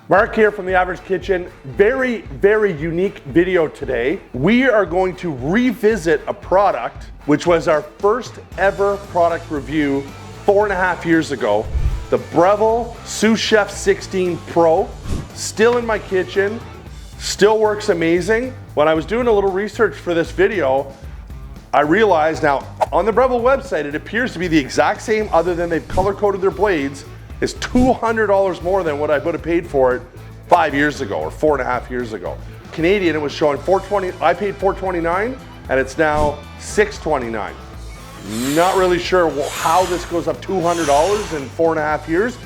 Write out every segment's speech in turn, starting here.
Mark here from The Average Kitchen. Very, very unique video today. We are going to revisit a product which was our first ever product review 4.5 years ago. The Breville Sous Chef 16 Pro. Still in my kitchen, still works amazing. When I was doing a little research for this video, I realized now on the Breville website it appears to be the exact same, other than they've color coded their blades. Is $200 more than what I would have paid for it 5 years ago or 4.5 years ago. Canadian, it was showing $420. I paid $429 and it's now $629. Not really sure how this goes up $200 in 4.5 years,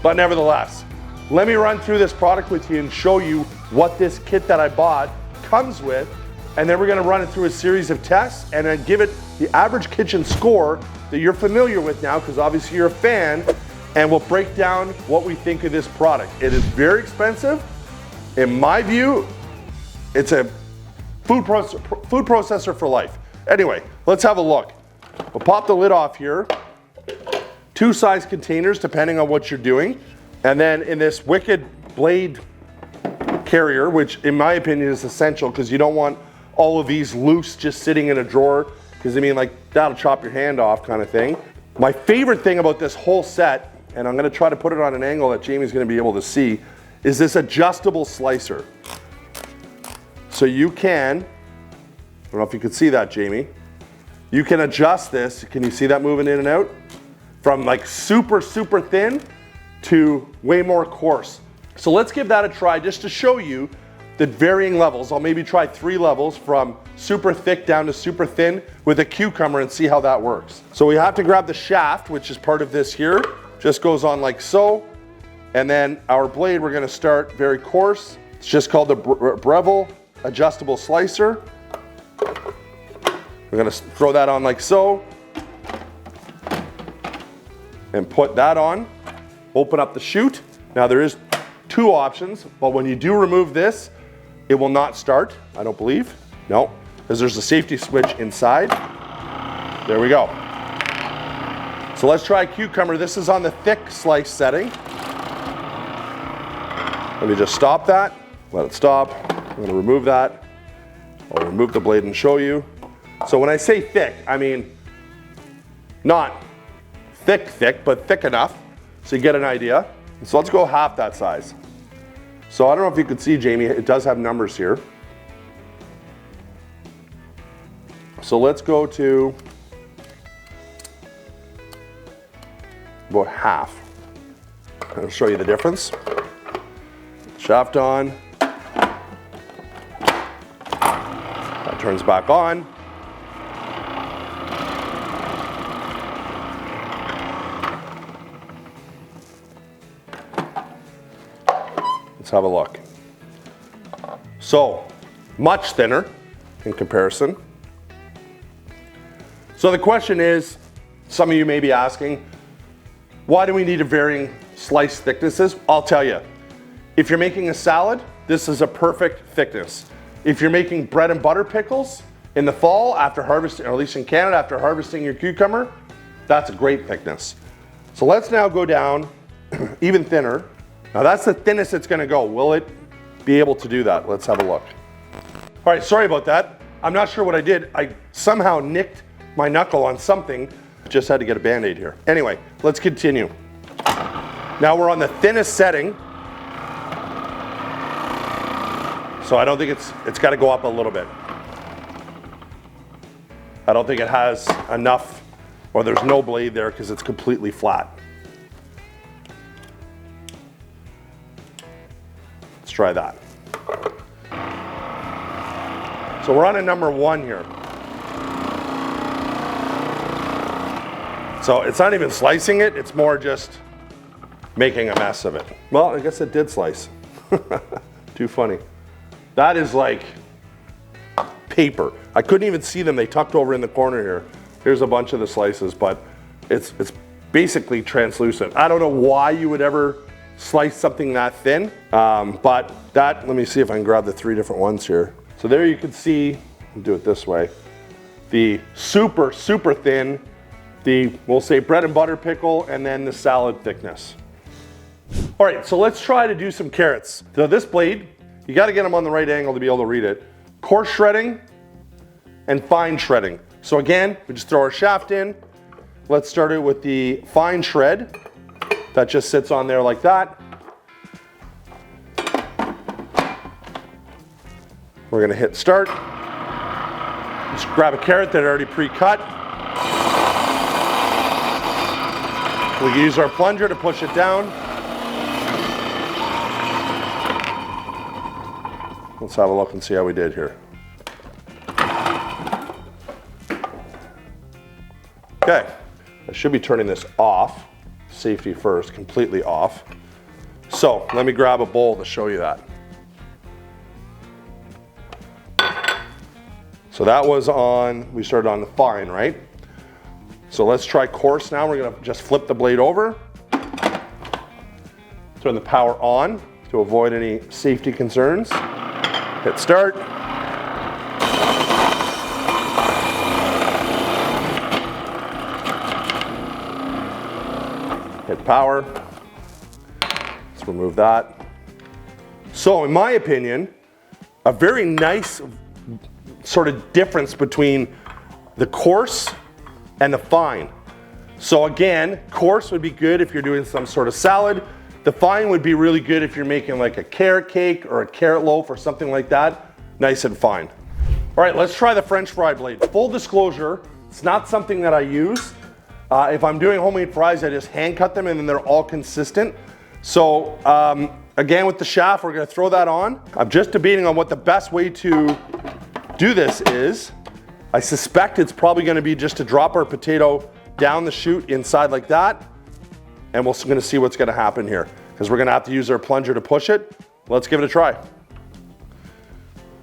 but nevertheless, let me run through this product with you and show you what this kit that I bought comes with, and then we're going to run it through a series of tests and then give it the Average Kitchen score that you're familiar with now, because obviously you're a fan. And we'll break down what we think of this product. It is very expensive. In my view, it's a food processor for life. Anyway, let's have a look. We'll pop the lid off here. 2 size containers depending on what you're doing. And then in this wicked blade carrier, which in my opinion is essential because you don't want all of these loose just sitting in a drawer, because I mean, like, that'll chop your hand off kind of thing. My favorite thing about this whole set, and I'm going to try to put it on an angle that Jamie's going to be able to see, is this adjustable slicer. So you can, I don't know if you could see that, Jamie, you can adjust this. Can you see that moving in and out? From like super, super thin to way more coarse. So let's give that a try just to show you the varying levels. I'll maybe try 3 levels from super thick down to super thin with a cucumber and see how that works. So we have to grab the shaft, which is part of this here. Just goes on like so. And then our blade, we're gonna start very coarse. It's just called the Breville adjustable slicer. We're gonna throw that on like so. And put that on. Open up the chute. Now there is 2 options, but when you do remove this, it will not start, I don't believe. No, because there's a safety switch inside. There we go. So let's try cucumber. This is on the thick slice setting. Let me just stop that. Let it stop. I'm going to remove that. I'll remove the blade and show you. So when I say thick, I mean not thick, but thick enough so you get an idea. So let's go half that size. So I don't know if you can see, Jamie, it does have numbers here. So let's go to about half. I'll show you the difference. Shaft on. That turns back on. Let's have a look. So, much thinner in comparison. So the question is, some of you may be asking, why do we need a varying slice thicknesses? I'll tell you. If you're making a salad, this is a perfect thickness. If you're making bread and butter pickles in the fall after harvesting, or at least in Canada after harvesting your cucumber, that's a great thickness. So let's now go down even thinner. Now that's the thinnest it's going to go. Will it be able to do that? Let's have a look. All right, sorry about that. I'm not sure what I did. I somehow nicked my knuckle on something. Just had to get a Band-Aid here. Anyway, let's continue. Now we're on the thinnest setting. So I don't think it's got to go up a little bit. I don't think it has enough, or there's no blade there because it's completely flat. Let's try that. So we're on a number 1 here. So it's not even slicing it, it's more just making a mess of it. Well, I guess it did slice. Too funny. That is like paper. I couldn't even see them, they tucked over in the corner here. Here's a bunch of the slices, but it's basically translucent. I don't know why you would ever slice something that thin, but that, let me see if I can grab the 3 different ones here. So there you can see, I'll do it this way, the super, super thin, the, we'll say bread and butter pickle, and then the salad thickness. All right, so let's try to do some carrots. So this blade, you gotta get them on the right angle to be able to read it. Coarse shredding and fine shredding. So again, we just throw our shaft in. Let's start it with the fine shred. That just sits on there like that. We're gonna hit start. Just grab a carrot that I already pre-cut. We can use our plunger to push it down. Let's have a look and see how we did here. Okay, I should be turning this off. Safety first, completely off. So let me grab a bowl to show you that. So that was on, we started on the fine, right? So let's try coarse now. We're gonna just flip the blade over. Turn the power on to avoid any safety concerns. Hit start. Hit power. Let's remove that. So in my opinion, a very nice sort of difference between the coarse and the fine. So again, coarse would be good if you're doing some sort of salad. The fine would be really good if you're making like a carrot cake or a carrot loaf or something like that. Nice and fine. All right, let's try the French fry blade. Full disclosure, it's not something that I use. If I'm doing homemade fries, I just hand cut them and then they're all consistent. So again, with the shaft, we're gonna throw that on. I'm just debating on what the best way to do this is. I suspect it's probably gonna be just to drop our potato down the chute inside like that, and we're gonna see what's gonna happen here, because we're gonna have to use our plunger to push it. Let's give it a try.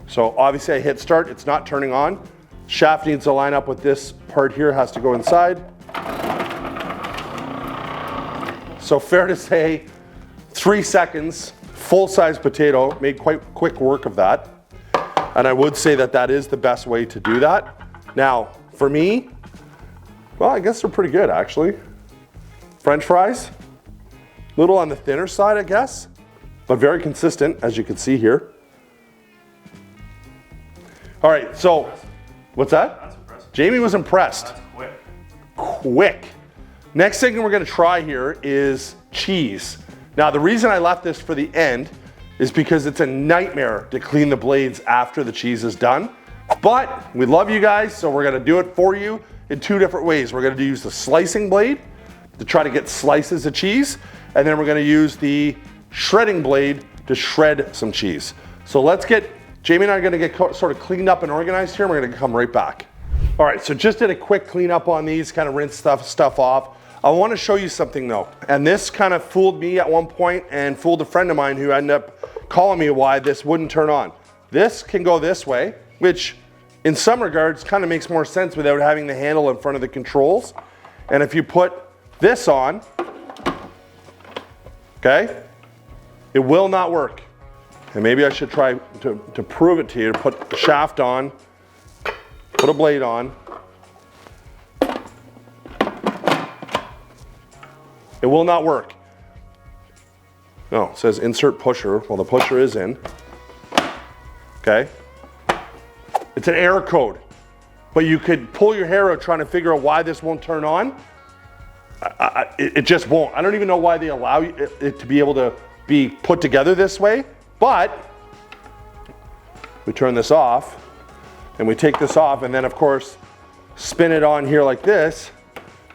So obviously I hit start, it's not turning on. Shaft needs to line up with this part here, has to go inside. So fair to say, 3 seconds, full-size potato, made quite quick work of that. And I would say that that is the best way to do that. Now, for me, well, I guess they're pretty good actually. French fries, a little on the thinner side, I guess, but very consistent, as you can see here. All right, so, what's that? That's impressive. Jamie was impressed. That's quick. Quick. Next thing we're gonna try here is cheese. Now, the reason I left this for the end is because it's a nightmare to clean the blades after the cheese is done. But we love you guys, so we're gonna do it for you in 2 different ways. We're gonna use the slicing blade to try to get slices of cheese, and then we're gonna use the shredding blade to shred some cheese. So let's get, Jamie and I are gonna get sort of cleaned up and organized here, and we're gonna come right back. All right, so just did a quick cleanup on these, kind of rinse stuff off. I wanna show you something though, and this kind of fooled me at one point and fooled a friend of mine who ended up calling me why this wouldn't turn on. This can go this way, which in some regards kind of makes more sense without having the handle in front of the controls. And if you put this on, okay, it will not work. And maybe I should try to prove it to you, to put the shaft on, put a blade on. It will not work. No, it says insert pusher. Well, the pusher is in. Okay. It's an error code. But you could pull your hair out trying to figure out why this won't turn on. It just won't. I don't even know why they allow it to be able to be put together this way. But we turn this off and we take this off, and then of course spin it on here like this,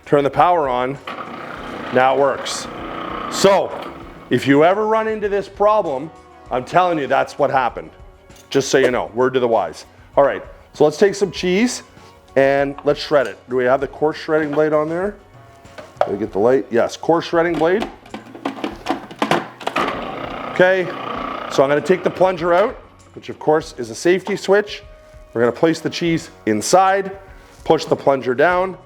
turn the power on. Now it works. So if you ever run into this problem, I'm telling you that's what happened. Just so you know, word to the wise. All right, so let's take some cheese and let's shred it. Do we have the coarse shredding blade on there? Did we get the light? Yes, coarse shredding blade. Okay, so I'm gonna take the plunger out, which of course is a safety switch. We're gonna place the cheese inside, push the plunger down.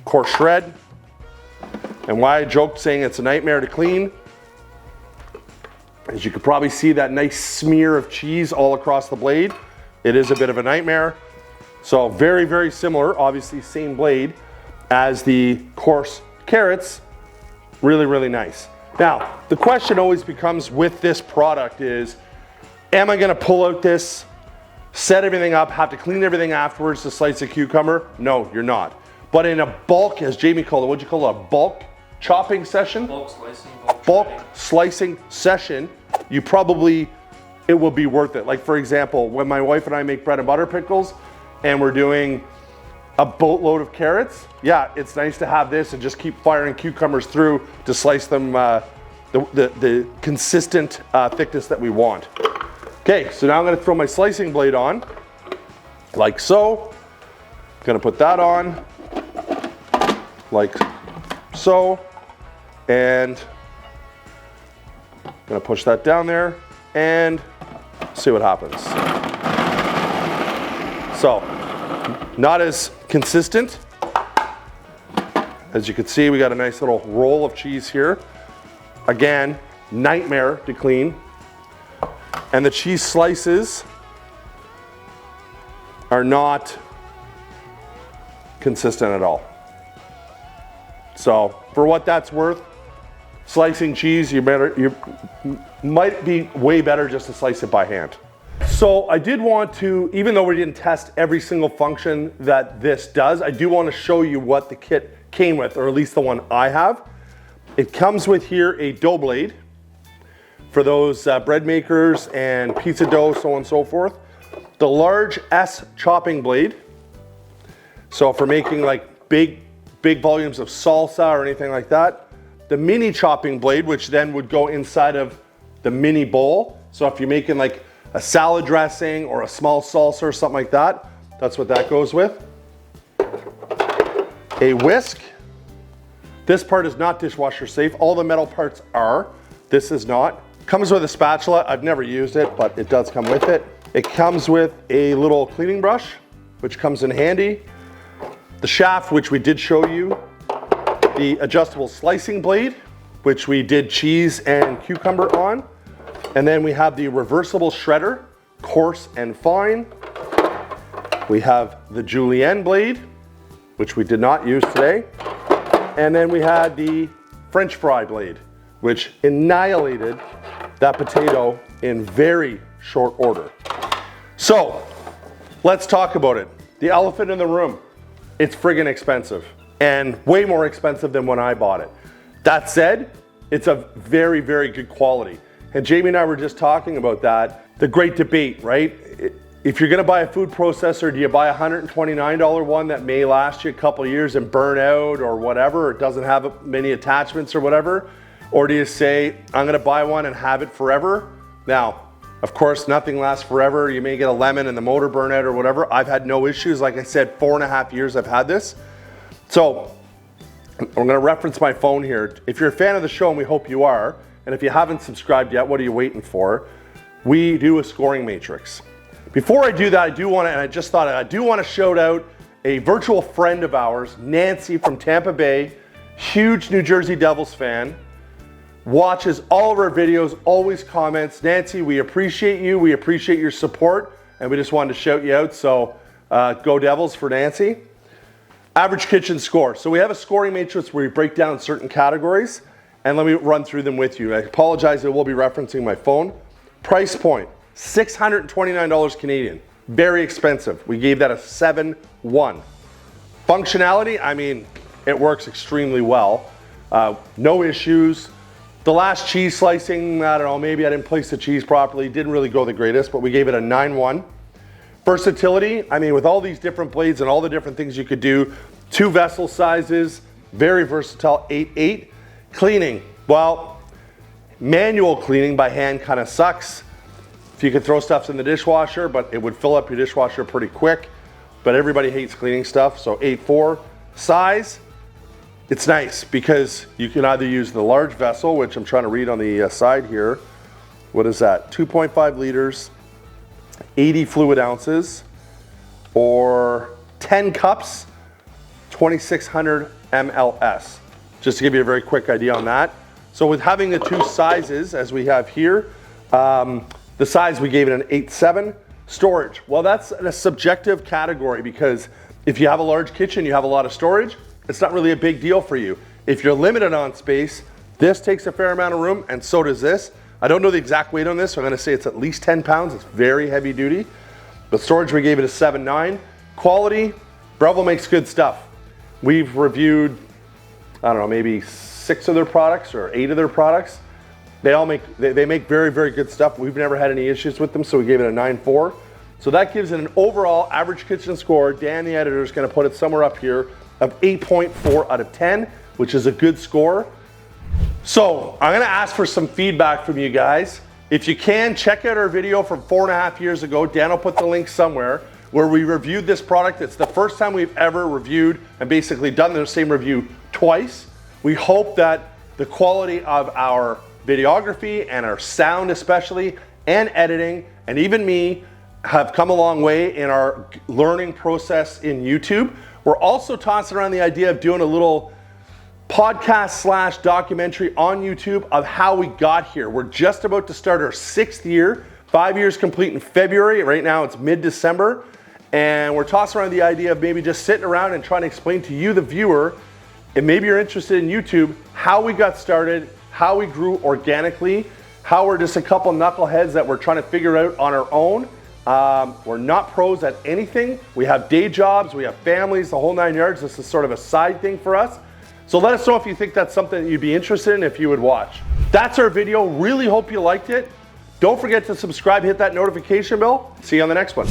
Coarse shred. And why I joked saying it's a nightmare to clean, as you could probably see that nice smear of cheese all across the blade. It is a bit of a nightmare. So very, very similar, obviously same blade. as the coarse carrots. Really, really nice. Now, the question always becomes with this product is, am I gonna pull out this, set everything up, have to clean everything afterwards to slice a cucumber? No, you're not. But in a bulk, as Jamie called it, what'd you call it, a bulk chopping session? Bulk slicing, bulk slicing session, you probably, it will be worth it. Like for example, when my wife and I make bread and butter pickles and we're doing a boatload of carrots, yeah, it's nice to have this and just keep firing cucumbers through to slice them the consistent thickness that we want. Okay, so now I'm gonna throw my slicing blade on, like so. Gonna put that on, like so, and gonna push that down there and see what happens. So, not as consistent. As you can see, we got a nice little roll of cheese here. Again, nightmare to clean. And the cheese slices are not consistent at all. So, for what that's worth, slicing cheese, you might be way better just to slice it by hand. So I did want to, even though we didn't test every single function that this does, I do want to show you what the kit came with, or at least the one I have. It comes with here a dough blade for those bread makers and pizza dough, so on and so forth. The large S chopping blade. So for making like big volumes of salsa or anything like that. The mini chopping blade, which then would go inside of the mini bowl. So if you're making like a salad dressing or a small salsa or something like that, that's what that goes with. A whisk. This part is not dishwasher safe. All the metal parts are. This is not. Comes with a spatula. I've never used it, but it does come with it. It comes with a little cleaning brush, which comes in handy. The shaft, which we did show you. The adjustable slicing blade, which we did cheese and cucumber on. And then we have the reversible shredder, coarse and fine. We have the julienne blade, which we did not use today. And then we had the French fry blade, which annihilated that potato in very short order. So, let's talk about it. The elephant in the room. It's friggin' expensive, and way more expensive than when I bought it. That said, it's a very, very good quality. And Jamie and I were just talking about that. The great debate, right? If you're gonna buy a food processor, do you buy a $129 one that may last you a couple of years and burn out or whatever, or it doesn't have many attachments or whatever? Or do you say, I'm gonna buy one and have it forever? Now, of course, nothing lasts forever. You may get a lemon and the motor burn out or whatever. I've had no issues. Like I said, 4.5 years I've had this. So, I'm gonna reference my phone here. If you're a fan of the show, and we hope you are, and if you haven't subscribed yet, what are you waiting for? We do a scoring matrix. Before I do that, I do want to shout out a virtual friend of ours, Nancy from Tampa Bay, huge New Jersey Devils fan, watches all of our videos, always comments. Nancy, we appreciate you, we appreciate your support, and we just wanted to shout you out, so go Devils for Nancy. Average kitchen score. So we have a scoring matrix where we break down certain categories, and let me run through them with you. I apologize, I will be referencing my phone. Price point, $629 Canadian. Very expensive. We gave that a 7.1. Functionality, I mean, it works extremely well. No issues. The last cheese slicing, I don't know, maybe I didn't place the cheese properly. Didn't really go the greatest, but we gave it a 9.1. Versatility, I mean, with all these different blades and all the different things you could do, 2 vessel sizes, very versatile, 8.8. Cleaning, well, manual cleaning by hand kind of sucks. If you could throw stuff in the dishwasher, but it would fill up your dishwasher pretty quick. But everybody hates cleaning stuff, so 8.4. Size, it's nice because you can either use the large vessel, which I'm trying to read on the side here. What is that? 2.5 liters, 80 fluid ounces, or 10 cups, 2,600 mls. Just to give you a very quick idea on that. So with having the 2 sizes, as we have here, the size we gave it an 8.7. Storage, well, that's a subjective category because if you have a large kitchen, you have a lot of storage. it's not really a big deal for you. If you're limited on space, this takes a fair amount of room, and so does this. I don't know the exact weight on this, so I'm gonna say it's at least 10 pounds. It's very heavy duty. But storage, we gave it a 7.9. Quality, Breville makes good stuff. We've reviewed, I don't know, maybe 6 of their products or 8 of their products. They make very, very good stuff. We've never had any issues with them, so we gave it a 9.4. So that gives it an overall average kitchen score. Dan, the editor, is gonna put it somewhere up here of 8.4 out of 10, which is a good score. So I'm gonna ask for some feedback from you guys. If you can, check out our video from 4.5 years ago. Dan will put the link somewhere where we reviewed this product. It's the first time we've ever reviewed and basically done the same review twice. We hope that the quality of our videography and our sound especially, and editing, and even me, have come a long way in our learning process in YouTube. We're also tossing around the idea of doing a little podcast / documentary on YouTube of how we got here. We're just about to start our 6th year, 5 years complete in February. Right now it's mid-December, and we're tossing around the idea of maybe just sitting around and trying to explain to you, the viewer, and maybe you're interested in YouTube, how we got started, how we grew organically, how we're just a couple knuckleheads that we're trying to figure out on our own. We're not pros at anything. We have day jobs, we have families, the whole 9 yards. This is sort of a side thing for us. So let us know if you think that's something that you'd be interested in, if you would watch. That's our video. Really hope you liked it. Don't forget to subscribe, hit that notification bell. See you on the next one.